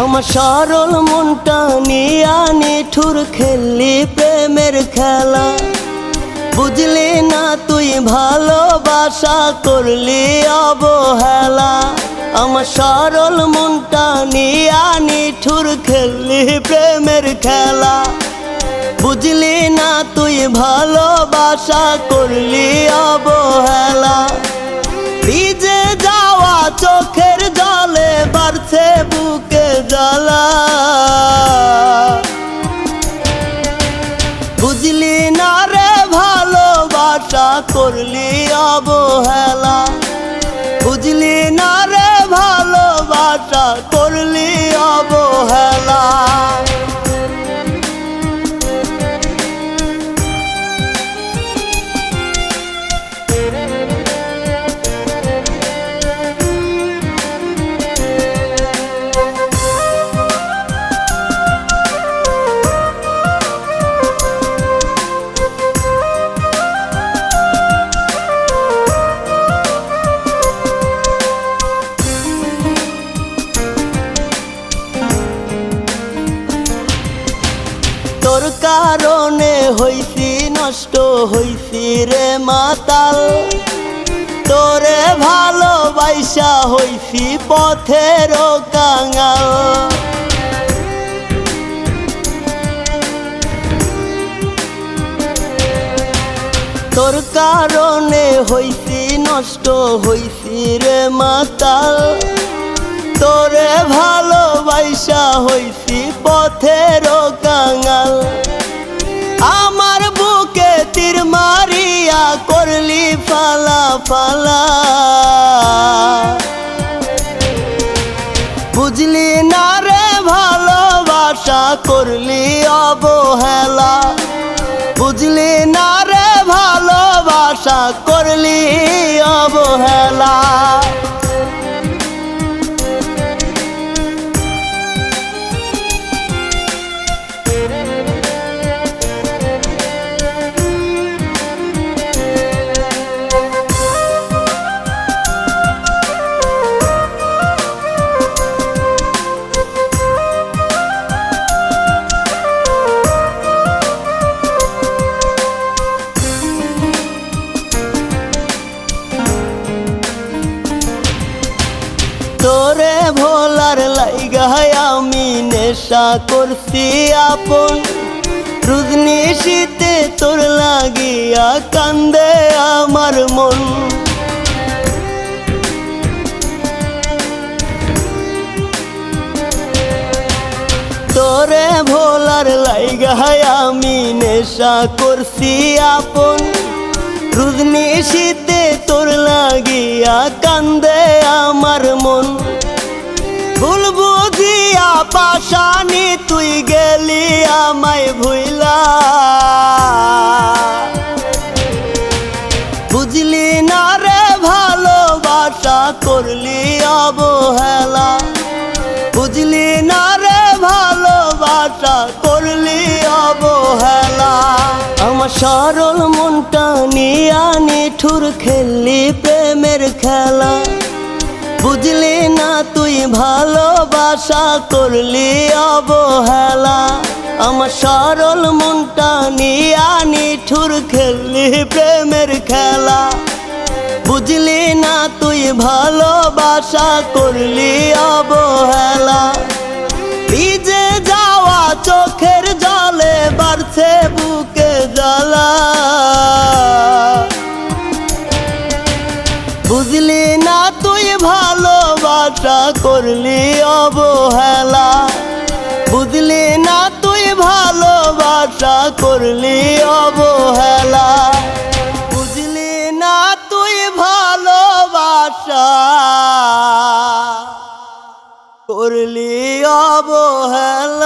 আমার সরল মনটা নিয়া নিঠুর খেললি প্রেমের খেলা, বুঝলি না তুই ভালোবাসা করলি অবহেলা। আমার সরল মনটা নিয়া নিঠুর খেললি প্রেমের খেলা, বুঝলি না তুই ভালোবাসা করলি অবহেলা। ভিজে যাওয়া চোখের জলে বাড়ছে বুকে জ্বালা, বুঝলি না রে ভালোবাসা করলি অবহেলা, বুঝলি না রে ভালোবাসা করলি অবহেলা। তোর কারণে হইছি নষ্ট হইছি রে মাতাল, তোরে ভালোবাসা হইছি পথের কাঙাল। তোর কারণে হইছি নষ্ট হইছি রে মাতাল, তোরে ভালোবাসা হইছি পথের কাঙাল। আমার বুকে তীর মারিয়া করলি ফালা ফালা, বুঝলি না রে ভালোবাসা করলি অবহেলা, বুঝলি না রে ভালোবাসা করলি অবহেলা। তোরে ভোলার লাইগায় আমি নেশা করছি আপন, রুজনি শীতে তোর লাগিয়া কান্দে আমার মন। তোরে ভোলার লাইগায় আমি নেশা করছি আপন, রুজনি শীতে তোর লাগিয়া কান্দে আমার মন। ভুল বুঝিয়া পাশানি তুই গেলি আমায় ভুইলা, বুঝলি না রে ভালোবাসা করলি অবহেলা, বুঝলি না রে ভালোবাসা করলি অবহেলা। আমার সরল মনটা নিয়া নিঠুর খেললি প্রেমের খেলা, বুঝলি না তুই ভালোবাসা করলি অবহেলা। আমার সরল মনটা নিয়া নিঠুর খেললি প্রেমের খেলা, বুঝলি না তুই ভালোবাসা করলি অবহেলা। ভিজে যাওয়া চোখের জলে বাড়ছে বুকে জ্বালা, বুঝলি না তুই ভালোবাসা করলি অবহেলা, বুঝলি না তুই ভালোবাসা করলি অবহেলা, বুঝলি না তুই ভালোবাসা করলি অবহেলা।